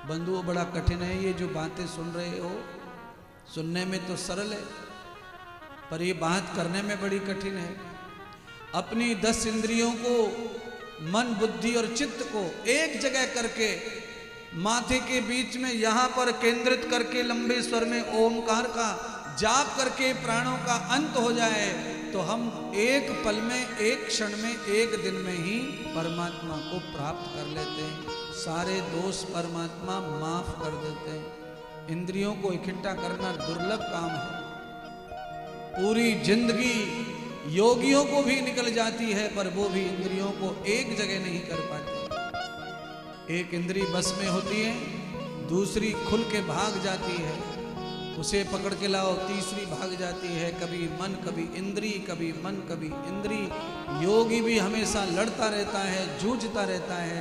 बंधुओं बड़ा कठिन है ये जो बातें सुन रहे हो। सुनने में तो सरल है पर ये बात करने में बड़ी कठिन है। अपनी 10 इंद्रियों को, मन बुद्धि और चित्त को एक जगह करके माथे के बीच में यहां पर केंद्रित करके लंबे स्वर में ओमकार का जाप करके प्राणों का अंत हो जाए तो हम एक पल में, एक क्षण में, एक दिन में ही परमात्मा को प्राप्त कर लेते हैं। सारे दोष परमात्मा माफ कर देते हैं। इंद्रियों को इकट्ठा करना दुर्लभ काम है। पूरी जिंदगी योगियों को भी निकल जाती है पर वो भी इंद्रियों को एक जगह नहीं कर पाते। एक इंद्री बस में होती है, दूसरी खुल के भाग जाती है, उसे पकड़ के लाओ, तीसरी भाग जाती है। कभी मन कभी इंद्री, कभी मन कभी इंद्री। योगी भी हमेशा लड़ता रहता है, जूझता रहता है।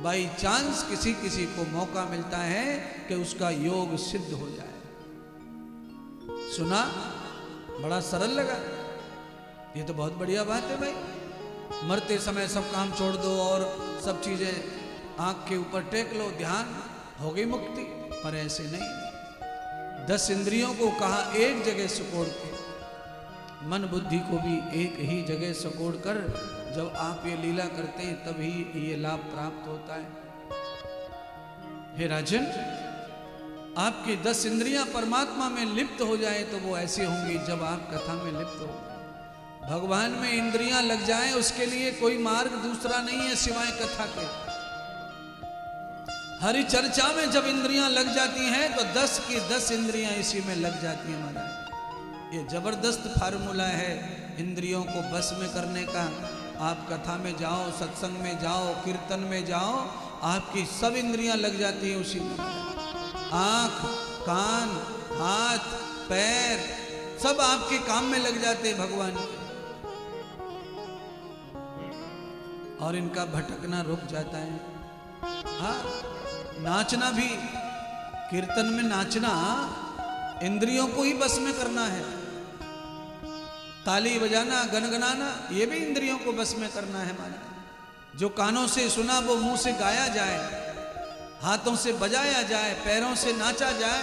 बाई चांस किसी किसी को मौका मिलता है कि उसका योग सिद्ध हो जाए। सुना, बड़ा सरल लगा। ये तो बहुत बढ़िया बात है भाई। मरते समय सब काम छोड़ दो और सब चीजें आंख के ऊपर टेक लो, ध्यान, हो गई मुक्ति। पर ऐसे नहीं। 10 इंद्रियों को कहा एक जगह सुकोड़ के, मन बुद्धि को भी एक ही जगह सुकोड़ कर जब आप ये लीला करते हैं तभी ये लाभ प्राप्त होता है। हे राजन, आपकी 10 इंद्रियां परमात्मा में लिप्त हो जाए तो वो ऐसी होंगी जब आप कथा में लिप्त हो। भगवान में इंद्रियां लग जाएं उसके लिए कोई मार्ग दूसरा नहीं है सिवाय कथा के। हरि चर्चा में जब इंद्रियां लग जाती हैं तो 10 की 10 इंद्रियां इसी में लग जाती हैं महाराज। ये जबरदस्त फार्मूला है इंद्रियों को बस में करने का। आप कथा में जाओ, सत्संग में जाओ, कीर्तन में जाओ, आपकी सब इंद्रियां लग जाती हैं उसी में। आंख, कान, हाथ, पैर सब आपके काम में लग जाते हैं भगवान के। और इनका भटकना रुक जाता है। हाँ, नाचना भी, कीर्तन में नाचना इंद्रियों को ही बस में करना है। ताली बजाना, गनगनाना, ये भी इंद्रियों को बस में करना है महाराज। जो कानों से सुना वो मुंह से गाया जाए, हाथों से बजाया जाए, पैरों से नाचा जाए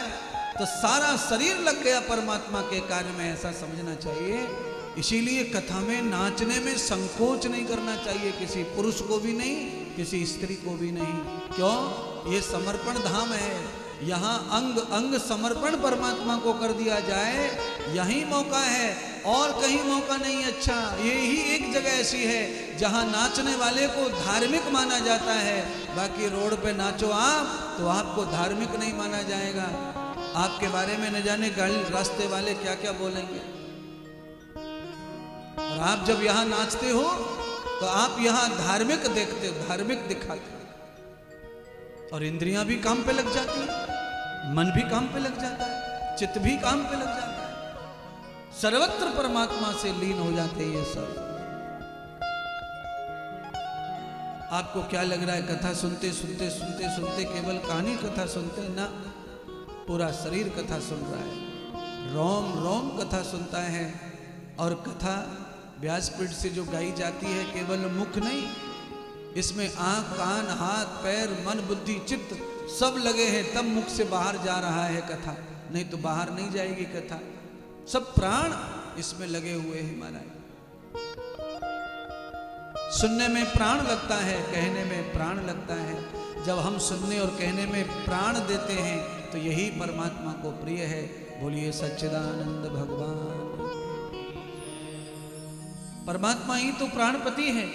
तो सारा शरीर लग गया परमात्मा के कार्य में, ऐसा समझना चाहिए। इसीलिए कथा में नाचने में संकोच नहीं करना चाहिए, किसी पुरुष को भी नहीं, किसी स्त्री को भी नहीं। क्यों? ये समर्पण धाम है। यहाँ अंग अंग समर्पण परमात्मा को कर दिया जाए, यही मौका है, और कहीं मौका नहीं। अच्छा, ये ही एक जगह ऐसी है जहाँ नाचने वाले को धार्मिक माना जाता है। बाकी रोड पे नाचो आप तो आपको धार्मिक नहीं माना जाएगा। आपके बारे में न जाने गाड़ी रास्ते वाले क्या क्या बोलेंगे। और आप जब यहाँ नाचते हो तो आप यहाँ धार्मिक देखते हो, धार्मिक दिखाते हो। और इंद्रियां भी काम पे लग जाती है, मन भी काम पे लग जाता है, चित्त भी काम पे लग जाता है। सर्वत्र परमात्मा से लीन हो जाते हैं ये सब। आपको क्या लग रहा है कथा सुनते सुनते सुनते सुनते केवल कहानी कथा सुनते ना, पूरा शरीर कथा सुन रहा है, रोम रोम कथा सुनता है। और कथा व्यासपीठ से जो गाई जाती है केवल मुख नहीं, इसमें आंख, कान, हाथ, पैर, मन, बुद्धि, चित्त सब लगे हैं, तब मुख से बाहर जा रहा है कथा, नहीं तो बाहर नहीं जाएगी कथा। सब प्राण इसमें लगे हुए हैं महाराज। सुनने में प्राण लगता है, कहने में प्राण लगता है। जब हम सुनने और कहने में प्राण देते हैं तो यही परमात्मा को प्रिय है। बोलिए सच्चिदानंद भगवान। परमात्मा ही तो प्राणपति है,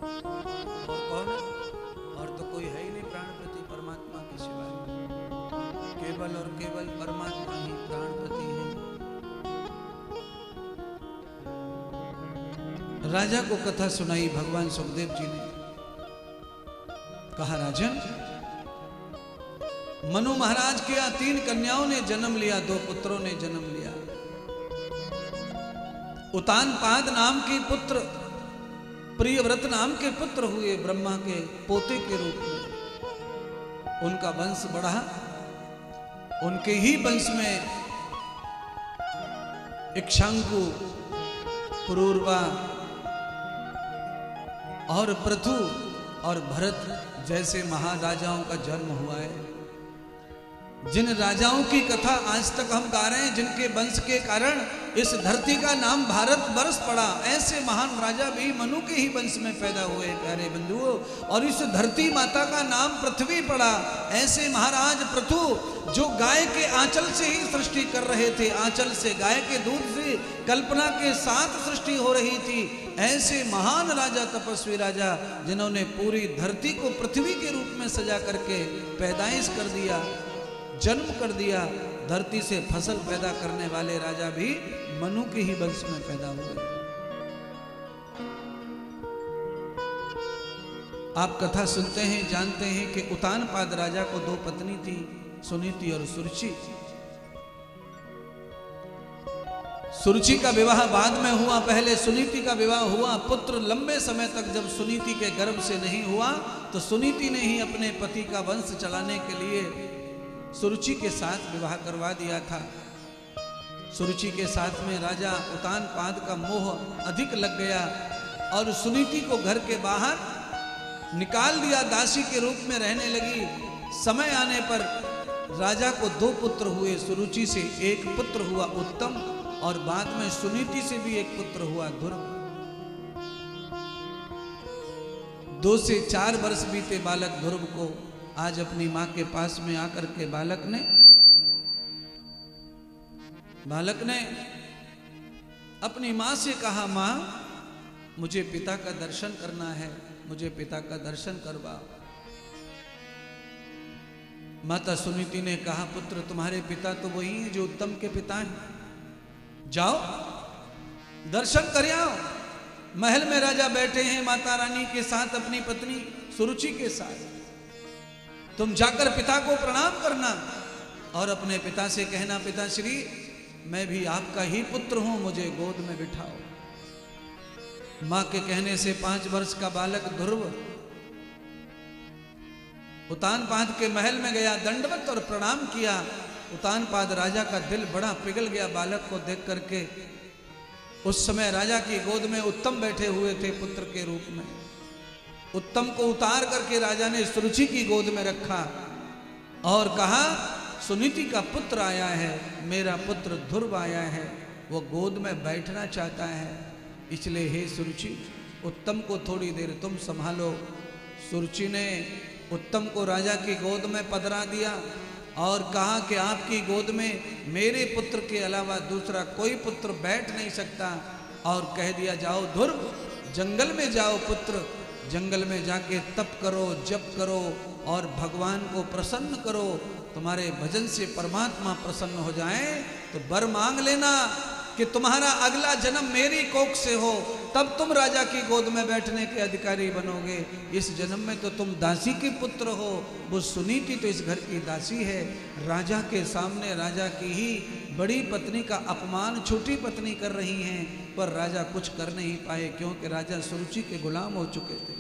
और कौन है? और तो कोई है ही नहीं प्राणपति परमात्मा के सिवाय। केवल और केवल परमात्मा ही प्राणपति है। राजा को कथा सुनाई भगवान सुखदेव जी ने। कहा, राजन, मनु महाराज के यहाँ 3 कन्याओं ने जन्म लिया, 2 पुत्रों ने जन्म लिया। उतानपाद नाम के पुत्र, प्रियव्रत नाम के पुत्र हुए ब्रह्मा के पोते के रूप में। उनका वंश बढ़ा, उनके ही वंश में इक्ष्वाकु, पुरूरवा और पृथु और भरत जैसे महाराजाओं का जन्म हुआ है। जिन राजाओं की कथा आज तक हम गा रहे हैं, जिनके वंश के कारण इस धरती का नाम भारत वर्ष पड़ा, ऐसे महान राजा भी मनु के ही वंश में पैदा हुए प्यारे बंधुओं। और इस धरती माता का नाम पृथ्वी पड़ा। ऐसे महाराज पृथु जो गाय के आंचल से ही सृष्टि कर रहे थे, आंचल से गाय के दूध से कल्पना के साथ सृष्टि हो रही थी। ऐसे महान राजा, तपस्वी राजा, जिन्होंने पूरी धरती को पृथ्वी के रूप में सजा करके पैदाइश कर दिया, जन्म कर दिया। धरती से फसल पैदा करने वाले राजा भी मनु के ही वंश में पैदा हुए। आप कथा सुनते हैं, जानते हैं कि उतानपाद राजा को 2 पत्नी थी, सुनीति और सुरुचि। सुरुचि का विवाह बाद में हुआ, पहले सुनीति का विवाह हुआ। पुत्र लंबे समय तक जब सुनीति के गर्भ से नहीं हुआ तो सुनीति ने ही अपने पति का वंश चलाने के लिए सुरुचि के साथ विवाह करवा दिया था। सुरुचि के साथ में राजा उतानपाद का मोह अधिक लग गया और सुनीति को घर के बाहर निकाल दिया, दासी के रूप में रहने लगी। समय आने पर राजा को 2 पुत्र हुए। सुरुचि से एक पुत्र हुआ उत्तम और बाद में सुनीति से भी एक पुत्र हुआ ध्रुव। 2 से 4 वर्ष बीते बालक ध्रुव को। आज अपनी मां के पास में आकर के बालक ने अपनी मां से कहा, मां मुझे पिता का दर्शन करना है, मुझे पिता का दर्शन करवाओ। माता सुनीति ने कहा, पुत्र तुम्हारे पिता तो वही हैं जो उत्तम के पिता हैं, जाओ दर्शन कर आओ। महल में राजा बैठे हैं माता रानी के साथ, अपनी पत्नी सुरुचि के साथ। तुम जाकर पिता को प्रणाम करना और अपने पिता से कहना, पिताश्री मैं भी आपका ही पुत्र हूं, मुझे गोद में बिठाओ। मां के कहने से 5 वर्ष का बालक ध्रुव उतानपाद के महल में गया, दंडवत और प्रणाम किया। उतानपाद राजा का दिल बड़ा पिघल गया बालक को देख करके। उस समय राजा की गोद में उत्तम बैठे हुए थे पुत्र के रूप में। उत्तम को उतार करके राजा ने सुरुचि की गोद में रखा और कहा, सुनीति का पुत्र आया है, मेरा पुत्र ध्रुव आया है, वो गोद में बैठना चाहता है, इसलिए हे सुरुचि उत्तम को थोड़ी देर तुम संभालो। सुरुचि ने उत्तम को राजा की गोद में पधरा दिया और कहा कि आपकी गोद में मेरे पुत्र के अलावा दूसरा कोई पुत्र बैठ नहीं सकता। और कह दिया, जाओ ध्रुव जंगल में जाओ पुत्र, जंगल में जाके तप करो, जप करो और भगवान को प्रसन्न करो। तुम्हारे भजन से परमात्मा प्रसन्न हो जाए तो वर मांग लेना कि तुम्हारा अगला जन्म मेरी कोख से हो, तब तुम राजा की गोद में बैठने के अधिकारी बनोगे। इस जन्म में तो तुम दासी के पुत्र हो। वो सुनीति तो इस घर की दासी है। राजा के सामने राजा की ही बड़ी पत्नी का अपमान छोटी पत्नी कर रही हैं, पर राजा कुछ कर नहीं पाए क्योंकि राजा सुरुचि के गुलाम हो चुके थे।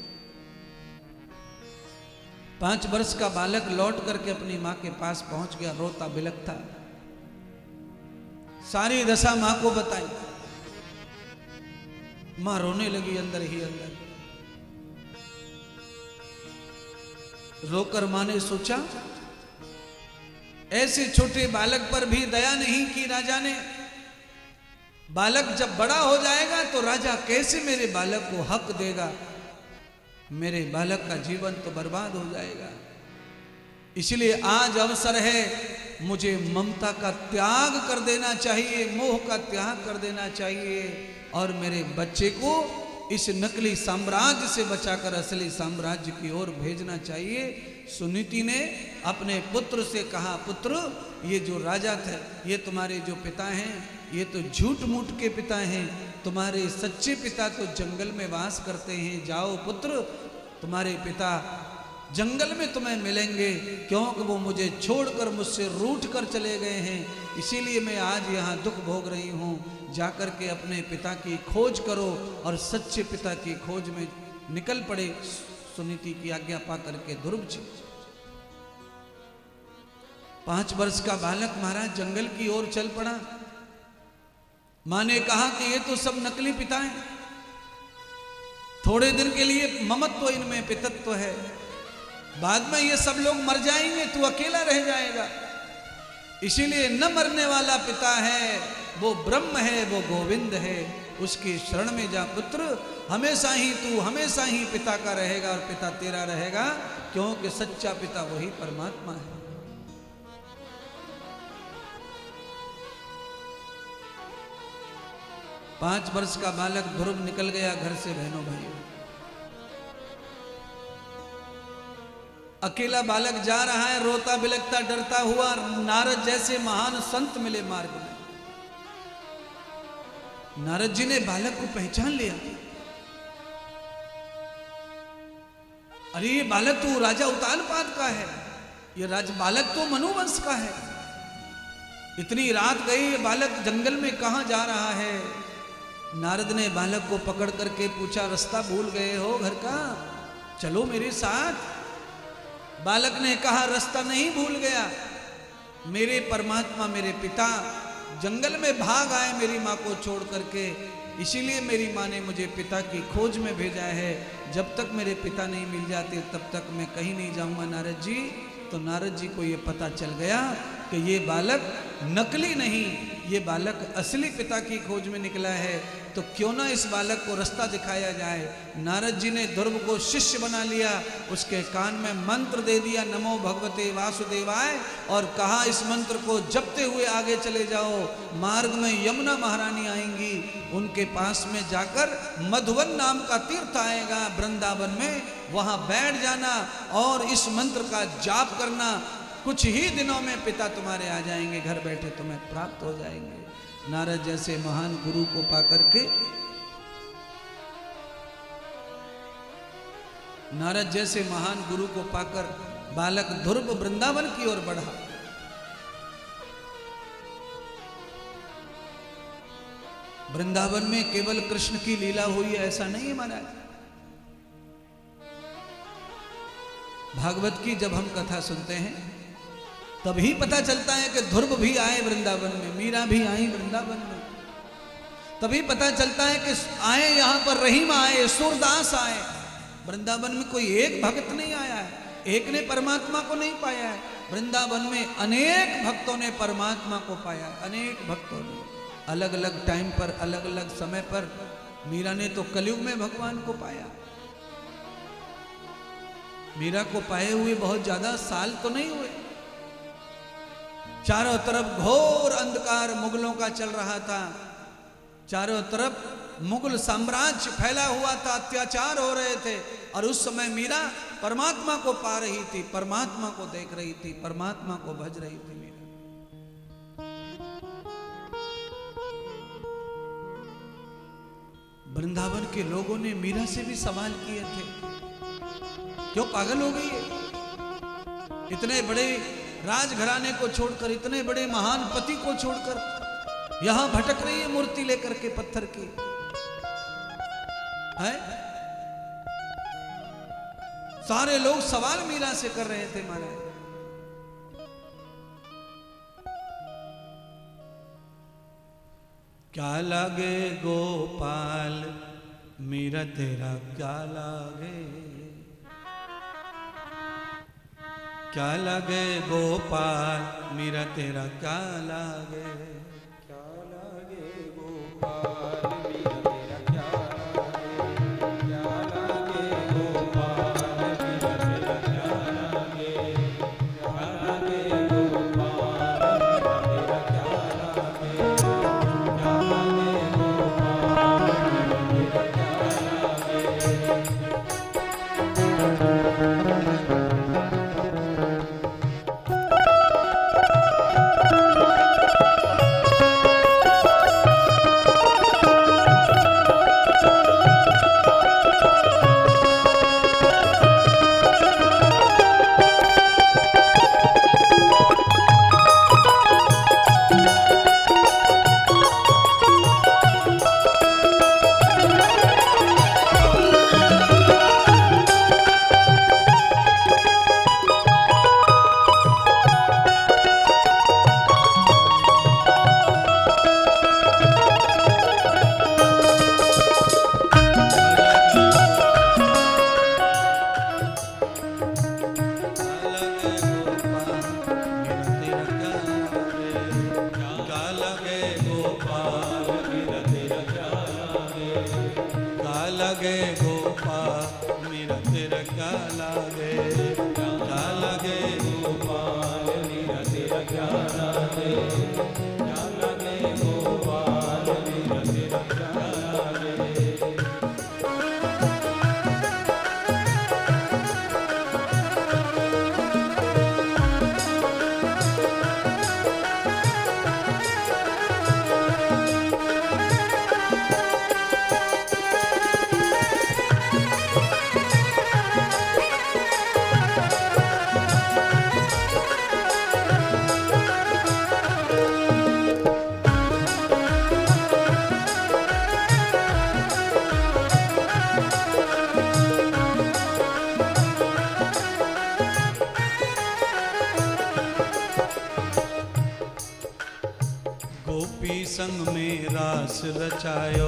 5 वर्ष का बालक लौट करके अपनी मां के पास पहुंच गया, रोता बिलखता। सारी दशा मां को बताई। मां रोने लगी अंदर ही अंदर। रोकर मां ने सोचा, ऐसे छोटे बालक पर भी दया नहीं की राजा ने। बालक जब बड़ा हो जाएगा तो राजा कैसे मेरे बालक को हक देगा, मेरे बालक का जीवन तो बर्बाद हो जाएगा। इसलिए आज अवसर है, मुझे ममता का त्याग कर देना चाहिए, मोह का त्याग कर देना चाहिए और मेरे बच्चे को इस नकली साम्राज्य से बचाकर असली साम्राज्य की ओर भेजना चाहिए। सुनीति ने अपने पुत्र से कहा, पुत्र ये जो राजा थे, ये तुम्हारे जो पिता हैं, ये तो झूठ मूठ के पिता हैं। तुम्हारे सच्चे पिता तो जंगल में वास करते हैं। जाओ पुत्र, तुम्हारे पिता जंगल में तुम्हें मिलेंगे, क्योंकि वो मुझे छोड़कर मुझसे रूठ कर चले गए हैं। इसीलिए मैं आज यहाँ दुख भोग रही हूँ। जाकर के अपने पिता की खोज करो और सच्चे पिता की खोज में निकल पड़े। सुनीति की आज्ञा पा करके ध्रुव जी 5 वर्ष का बालक महाराज जंगल की ओर चल पड़ा। मां ने कहा कि ये तो सब नकली पिता हैं, थोड़े दिन के लिए ममत्व इनमें, पितत्व है, बाद में ये सब लोग मर जाएंगे, तू अकेला रह जाएगा। इसीलिए न मरने वाला पिता है, वो ब्रह्म है, वो गोविंद है, उसकी शरण में जा पुत्र। हमेशा ही तू हमेशा ही पिता का रहेगा और पिता तेरा रहेगा, क्योंकि सच्चा पिता वही परमात्मा है। पांच वर्ष का बालक ध्रुव निकल गया घर से, बहनों भाइयों। अकेला बालक जा रहा है, रोता बिलखता डरता हुआ। नारद जैसे महान संत मिले मार्ग में। नारद जी ने बालक को पहचान लिया। अरे ये बालक तो राजा उतानपाद का है, ये बालक तो मनुवंश का है। इतनी रात गई, ये बालक जंगल में कहां जा रहा है? नारद ने बालक को पकड़ करके पूछा, रास्ता भूल गए हो घर का? चलो मेरे साथ। बालक ने कहा, रास्ता नहीं भूल गया, मेरे परमात्मा मेरे पिता जंगल में भाग आए मेरी माँ को छोड़ करके, इसीलिए मेरी माँ ने मुझे पिता की खोज में भेजा है। जब तक मेरे पिता नहीं मिल जाते तब तक मैं कहीं नहीं जाऊंगा नारद जी। तो नारद जी को ये पता चल गया कि ये बालक नकली नहीं, ये बालक असली पिता की खोज में निकला है, तो क्यों ना इस बालक को रास्ता दिखाया जाए। नारद जी ने ध्रुव को शिष्य बना लिया, उसके कान में मंत्र दे दिया, नमो भगवते वासुदेवाय, और कहा इस मंत्र को जपते हुए आगे चले जाओ। मार्ग में यमुना महारानी आएंगी, उनके पास में जाकर मधुवन नाम का तीर्थ आएगा वृंदावन में, वहां बैठ जाना और इस मंत्र का जाप करना। कुछ ही दिनों में पिता तुम्हारे आ जाएंगे, घर बैठे तुम्हें प्राप्त हो जाएंगे। नारद जैसे महान गुरु को पाकर के, नारद जैसे महान गुरु को पाकर बालक ध्रुव वृंदावन की ओर बढ़ा। वृंदावन में केवल कृष्ण की लीला हुई ऐसा नहीं है महाराज। भागवत की जब हम कथा सुनते हैं तभी पता चलता है कि ध्रुव भी आए वृंदावन में, मीरा भी आई वृंदावन में। तभी पता चलता है कि आए यहां पर रहीम आए, सूरदास आए। वृंदावन में कोई एक भक्त नहीं आया है, एक ने परमात्मा को नहीं पाया है। वृंदावन में अनेक भक्तों ने परमात्मा को पाया है, अनेक भक्तों ने अलग अलग टाइम पर, अलग अलग समय पर। मीरा ने तो कलयुग में भगवान को पाया। मीरा को पाए हुए बहुत ज्यादा साल तो नहीं हुए। चारों तरफ घोर अंधकार मुगलों का चल रहा था, चारों तरफ मुगल साम्राज्य फैला हुआ था, अत्याचार हो रहे थे। और उस समय मीरा परमात्मा को पा रही थी, परमात्मा को देख रही थी, परमात्मा को भज रही थी मीरा। वृंदावन के लोगों ने मीरा से भी सवाल किए थे, क्यों पागल हो गई है? इतने बड़े राजघराने को छोड़कर, इतने बड़े महान पति को छोड़कर यहां भटक रही है मूर्ति लेकर के पत्थर की है? सारे लोग सवाल मीरा से कर रहे थे महाराज। क्या लागे गोपाल मीरा तेरा क्या लागे, क्या लगे गोपाल मीरा तेरा क्या लागे, क्या लागे गोपाल मीरा तेरा क्या लागे, क्या लागे गोपाल मीरा तेरा क्या लागे, क्या लागे गोपाल मीरा तेरा क्या लागे, क्या लागे गोपाल मीरा तेरा क्या लागे। गोपी संग में रास रचायो,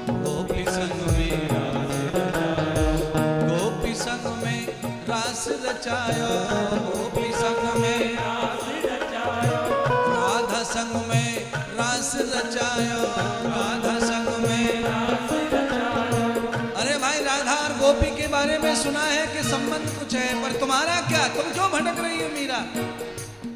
गोपी संग में रास रचायो, गोपी संग में रास रचायो, गोपी संग में रास रचायो, राधा संग में रास रचायो, राधा संग में रास रचायो। अरे भाई, राधा और गोपी के बारे में सुना है कि संबंध कुछ है, पर तुम्हारा क्या, तुम क्यों भटक रही हो मीरा?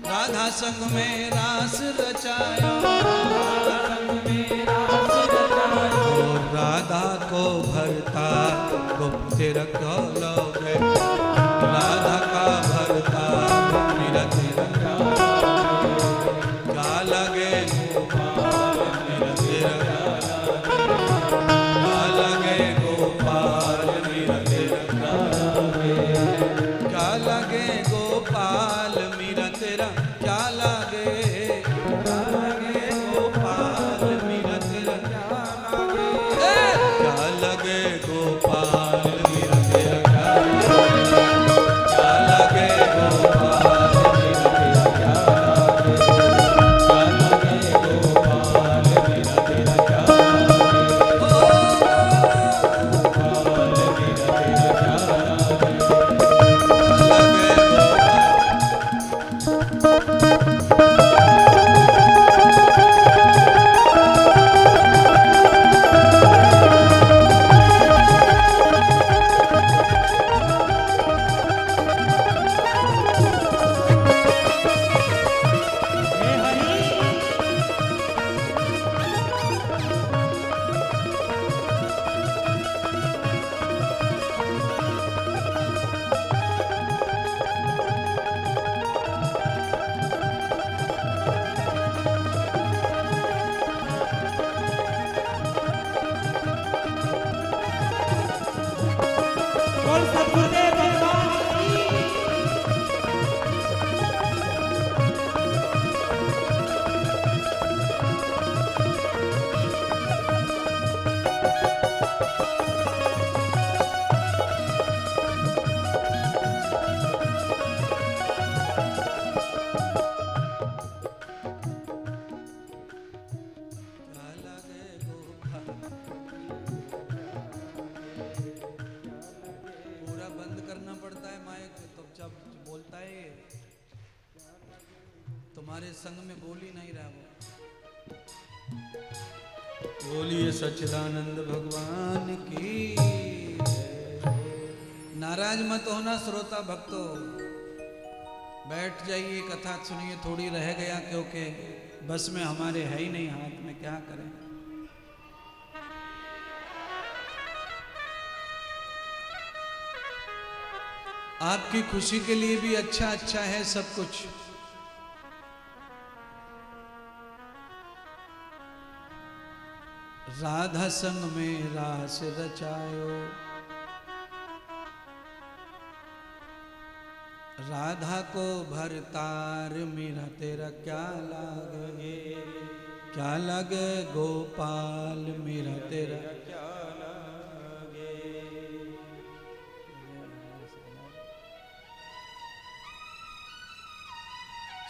राधा संग में रास रचायो, राधा संग में रास रचायो, राधा को भरता गुप्त रखोगे, राधा का भरता मेरा तेरा क्या लगे गोपाल मेरा तेरा क्या लगे गोपाल मेरा तेरा क्या लगे गोपाल मेरा तेरा क्या लगे गोपाल मेरा तेरा क्या लगे गोपाल मेरा तेरा क्या लगे गोपाल मेरा तेरा क्या लगे गोपाल मेरा तेरा क्या गोपाल मेरा तेरा बोल सतगुरुदेव भगवान की। पूरा बंद करना पड़ता है माइक, तो जब बोलता है ये तुम्हारे संग में बोल ही नहीं रहा वो। बोलिए सच्चिदानंद भगवान की जय। नाराज मत होना श्रोता भक्तों, बैठ जाइए, कथा सुनिए, थोड़ी रह गया क्योंकि बस में हमारे है ही नहीं हाथ में, क्या करें। आपकी खुशी के लिए भी अच्छा अच्छा है सब कुछ। राधा संग में रास रचायो, राधा को भरतार मेरा तेरा क्या लागे, क्या लगे गोपाल मेरा तेरा क्या लागे।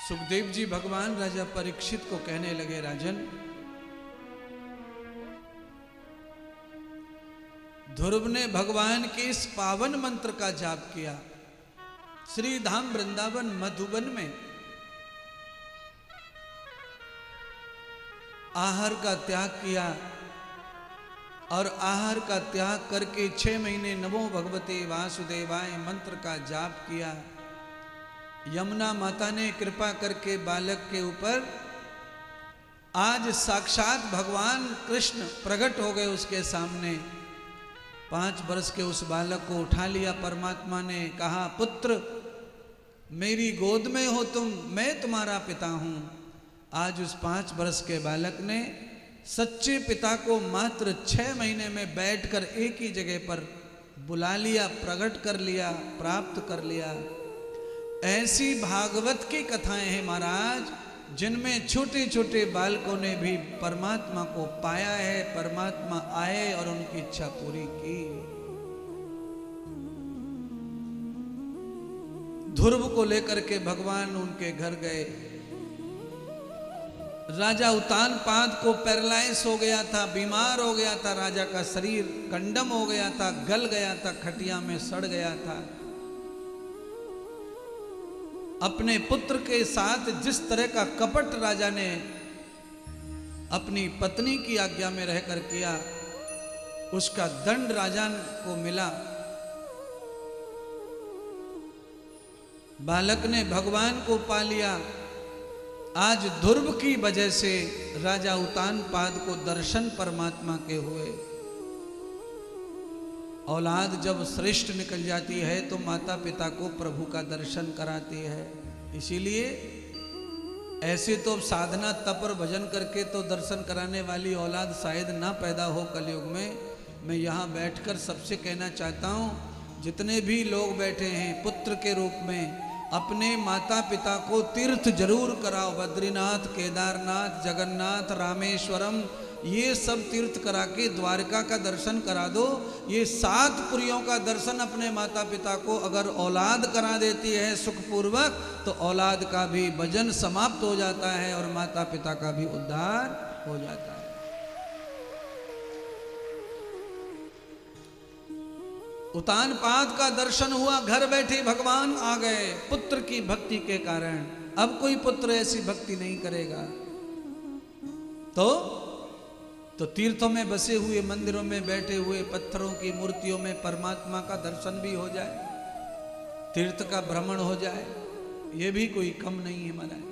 सुखदेव जी भगवान राजा परीक्षित को कहने लगे, राजन, ध्रुव ने भगवान के इस पावन मंत्र का जाप किया, श्री धाम वृंदावन मधुबन में आहार का त्याग किया और आहार का त्याग करके 6 महीने नमो भगवते वासुदेवाय मंत्र का जाप किया। यमुना माता ने कृपा करके बालक के ऊपर आज साक्षात भगवान कृष्ण प्रकट हो गए उसके सामने। 5 वर्ष के उस बालक को उठा लिया परमात्मा ने, कहा, पुत्र मेरी गोद में हो तुम, मैं तुम्हारा पिता हूं। आज उस 5 वर्ष के बालक ने सच्चे पिता को मात्र 6 महीने में बैठकर एक ही जगह पर बुला लिया, प्रकट कर लिया, प्राप्त कर लिया। ऐसी भागवत की कथाएं हैं महाराज, जिनमें छोटे छोटे बालकों ने भी परमात्मा को पाया है, परमात्मा आए और उनकी इच्छा पूरी की। ध्रुव को लेकर के भगवान उनके घर गए। राजा उत्तानपाद को पैरालाइज हो गया था, बीमार हो गया था, राजा का शरीर कंडम हो गया था, गल गया था, खटिया में सड़ गया था। अपने पुत्र के साथ जिस तरह का कपट राजा ने अपनी पत्नी की आज्ञा में रहकर किया, उसका दंड राजा को मिला। बालक ने भगवान को पा लिया। आज ध्रुव की वजह से राजा उत्तानपाद को दर्शन परमात्मा के हुए। औलाद जब श्रेष्ठ निकल जाती है तो माता पिता को प्रभु का दर्शन कराती है। इसीलिए ऐसे तो साधना तप और भजन करके तो दर्शन कराने वाली औलाद शायद ना पैदा हो कलयुग में। मैं यहाँ बैठकर सबसे कहना चाहता हूँ, जितने भी लोग बैठे हैं, पुत्र के रूप में अपने माता पिता को तीर्थ जरूर कराओ। बद्रीनाथ, केदारनाथ, जगन्नाथ, रामेश्वरम, ये सब तीर्थ करा के द्वारका का दर्शन करा दो। ये 7 पुरियों का दर्शन अपने माता पिता को अगर औलाद करा देती है सुखपूर्वक, तो औलाद का भी भजन समाप्त हो जाता है और माता पिता का भी उद्धार हो जाता है। उत्तानपाद का दर्शन हुआ, घर बैठे भगवान आ गए पुत्र की भक्ति के कारण। अब कोई पुत्र ऐसी भक्ति नहीं करेगा तो तीर्थों में बसे हुए, मंदिरों में बैठे हुए, पत्थरों की मूर्तियों में परमात्मा का दर्शन भी हो जाए, तीर्थ का भ्रमण हो जाए, ये भी कोई कम नहीं है महाराज।